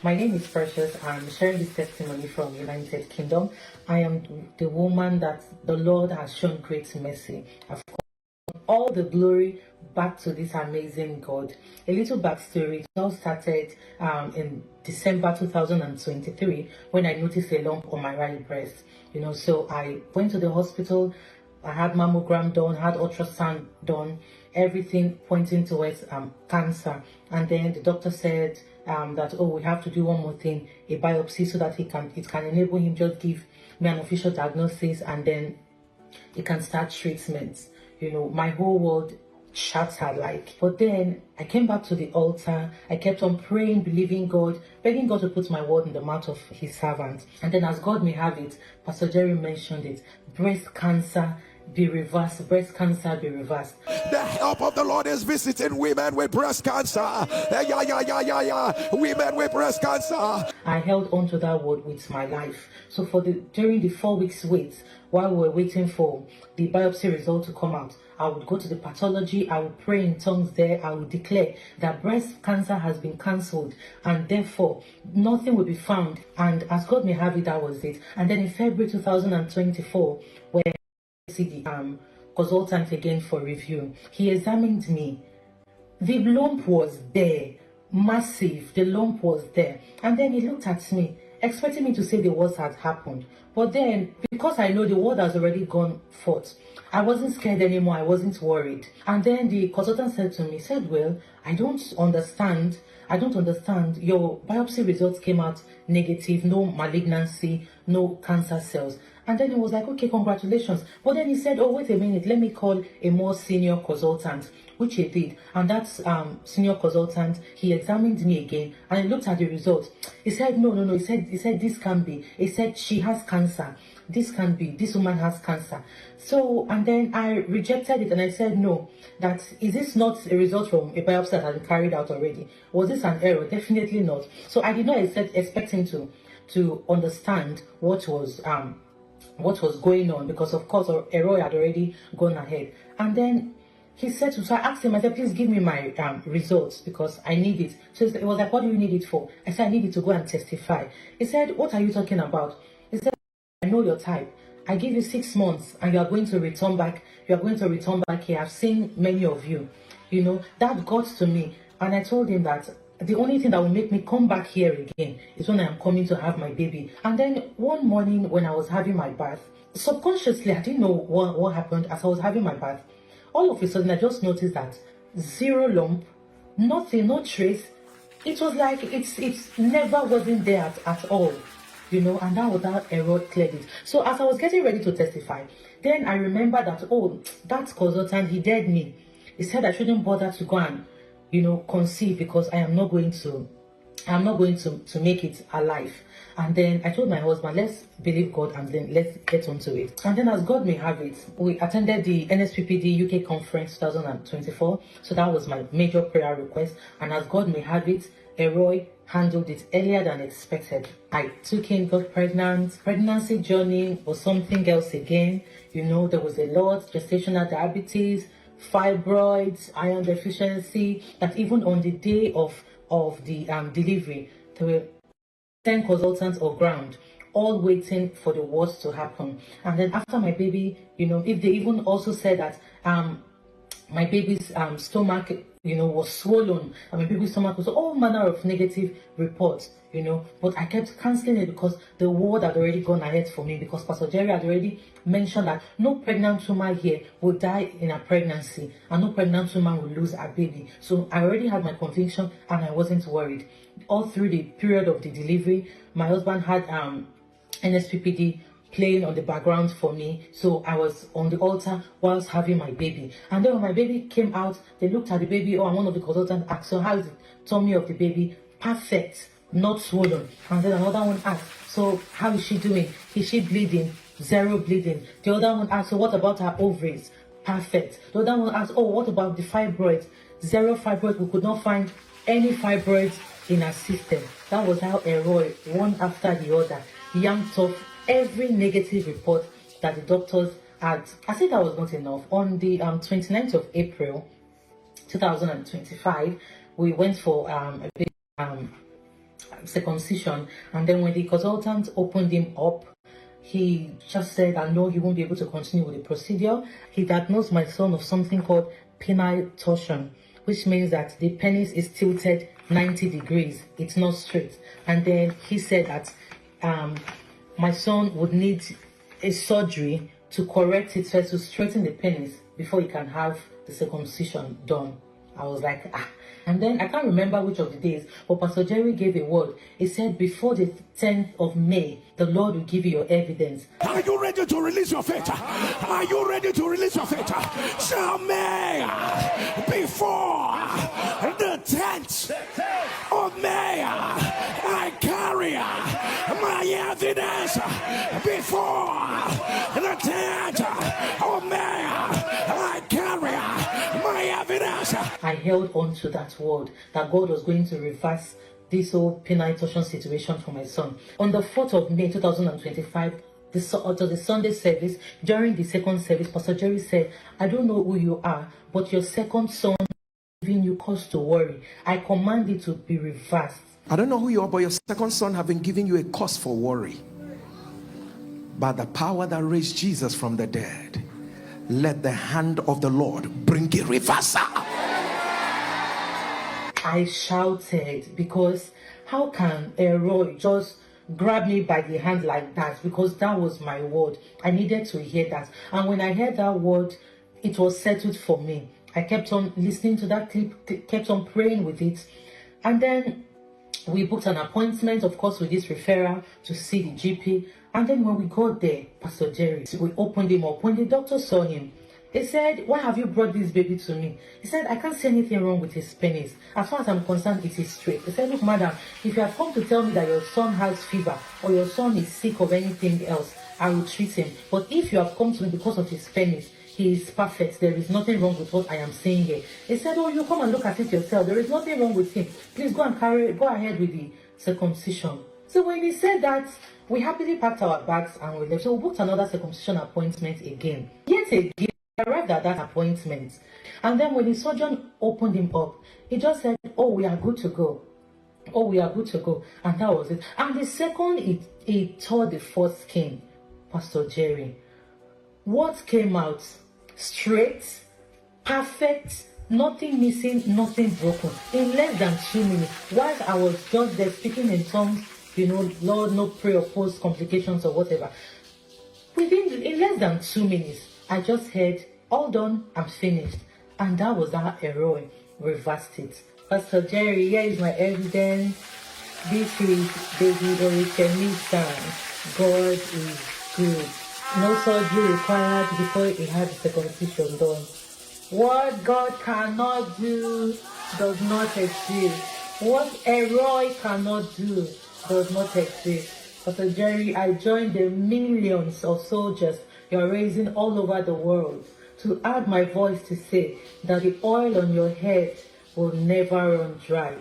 My name is Precious. I'm sharing this testimony from United Kingdom. I am the woman that the Lord has shown great mercy. I've all the glory back to this amazing God. A little backstory. It all started in December 2023 when I noticed a lump on my right breast. So I went to the hospital. I had mammogram done, had ultrasound done, everything pointing towards cancer. And then the doctor said that, oh, we have to do one more thing, a biopsy, so that it can enable him just give me an official diagnosis, and then he can start treatment. My whole world shattered but then I came back to the altar. I kept on praying, believing God, begging God to put my word in the mouth of his servant. And then, as God may have it, Pastor Jerry mentioned it, breast cancer be reversed, breast cancer be reversed. The help of the Lord is visiting women with breast cancer. Women with breast cancer. I held on to that word with my life. So during the 4 weeks wait, while we were waiting for the biopsy result to come out, I would go to the pathology, I would pray in tongues there, I would declare that breast cancer has been cancelled and therefore nothing will be found. And as God may have it, that was it. And then in February 2024, when I see the consultant again for review, he examined me. The lump was there, massive, the lump was there. And then he looked at me, expecting me to say the worst had happened. But then, because I know the word has already gone forth, I wasn't scared anymore, I wasn't worried. And then the consultant said to me, well, I don't understand. Your biopsy results came out negative, no malignancy, no cancer cells. And then he was like, okay, congratulations. But then he said, oh, wait a minute, let me call a more senior consultant, which he did. And that senior consultant, he examined me again and he looked at the results. He said, no. He said, this can be. He said, she has cancer. This can be. This woman has cancer. So, and then I rejected it and I said, no, is this not a result from a biopsy that had been carried out already? Was this an error? Definitely not. So I did not expect him to understand what was going on, because of course error had already gone ahead. And then he said so I asked him, I said, please give me my results because I need it. So it was like, what do you need it for? I said, I need it to go and testify. He said, what are you talking about? He said, I know your type. I give you 6 months and you are going to return back. You are going to return back here. I've seen many of you. That got to me. And I told him that the only thing that will make me come back here again is when I am coming to have my baby. And then one morning when I was having my bath, subconsciously, I didn't know what happened. As I was having my bath, all of a sudden I just noticed that zero lump, nothing, no trace. It was like it's never wasn't there at all. And that was how error cleared it. So as I was getting ready to testify, then I remember that, oh, that consultant, he dared me. He said I shouldn't bother to go and conceive because I'm not going to make it alive. And then I told my husband, let's believe God and then let's get onto it. And then, as God may have it, we attended the NSPPD UK conference 2024. So that was my major prayer request. And as God may have it, Eroy handled it earlier than expected. I took in, got pregnant. Pregnancy journey was something else again. There was a lot, gestational diabetes, fibroids, iron deficiency, that even on the day of the delivery, there were 10 consultants on ground, all waiting for the worst to happen. And then after my baby, if they even also said that my baby's stomach, was swollen, and my baby's stomach was all manner of negative reports, but I kept cancelling it because the word had already gone ahead for me, because Pastor Jerry had already mentioned that no pregnant woman here will die in a pregnancy and no pregnant woman will lose her baby. So I already had my conviction and I wasn't worried. All through the period of the delivery, my husband had NSPPD playing on the background for me, so I was on the altar whilst having my baby. And then when my baby came out, they looked at the baby, and one of the consultants asked, so how is the tummy of the baby? Perfect, not swollen. And then another one asked, so how is she doing? Is she bleeding? Zero bleeding. The other one asked, so what about her ovaries? Perfect. The other one asked, oh, what about the fibroids? Zero fibroids. We could not find any fibroids in her system. That was how Eroy, one after the other, yanked off every negative report that the doctors had. I think that was not enough. On the 29th of April 2025, we went for a big circumcision. And then when the consultant opened him up, he just said, I know he won't be able to continue with the procedure. He diagnosed my son of something called penile torsion, which means that the penis is tilted 90 degrees. It's not straight. And then he said that my son would need a surgery to correct it, so as to straighten the penis before he can have the circumcision done. I was like, ah. And then I can't remember which of the days, but Pastor Jerry gave a word. He said, before the 10th of May, the Lord will give you your evidence. Are you ready to release your faith? Are you ready to release your faith? Shall May, before the 10th of May, I carry my evidence. Before the 10th of May, I carry my evidence. I held on to that word that God was going to reverse this whole penile torsion situation for my son. On the 4th of May 2025, the Sunday service, during the second service, Pastor Jerry said, I don't know who you are, but your second son is giving you cause to worry. I command it to be reversed. I don't know who you are, but your second son have been giving you a cause for worry. By the power that raised Jesus from the dead, let the hand of the Lord bring a reversal. I shouted, because how can a Roy just grab me by the hand like that? Because that was my word. I needed to hear that. And when I heard that word, it was settled for me. I kept on listening to that clip, kept on praying with it. And then we booked an appointment, of course, with this referral to see the GP. And then when we got there, Pastor Jerry, we opened him up. When the doctor saw him, he said, why have you brought this baby to me? He said, I can't see anything wrong with his penis. As far as I'm concerned, it is straight. He said, look, madam, if you have come to tell me that your son has fever or your son is sick of anything else, I will treat him. But if you have come to me because of his penis, he is perfect. There is nothing wrong with what I am saying here. He said, oh, you come and look at it yourself. There is nothing wrong with him. Please go ahead with the circumcision. So when he said that, we happily packed our bags and we left. So we booked another circumcision appointment again. Yet again, I arrived at that appointment. And then when the surgeon opened him up, he just said, oh, we are good to go. Oh, we are good to go. And that was it. And the second he tore the foreskin, Pastor Jerry, what came out? Straight, perfect, nothing missing, nothing broken. In less than 2 minutes, whilst I was just there speaking in tongues, Lord, no prayer, post complications or whatever. In less than 2 minutes, I just heard, all done, I'm finished. And that was how Eroi reversed it. Pastor Jerry, here is my evidence. This is David Orikemi. God is good. No surgery required before he had the circumcision done. What God cannot do does not exist. What Eroi cannot do does not exist. Pastor Jerry, I joined the millions of soldiers you're raising all over the world to add my voice to say that the oil on your head will never run dry.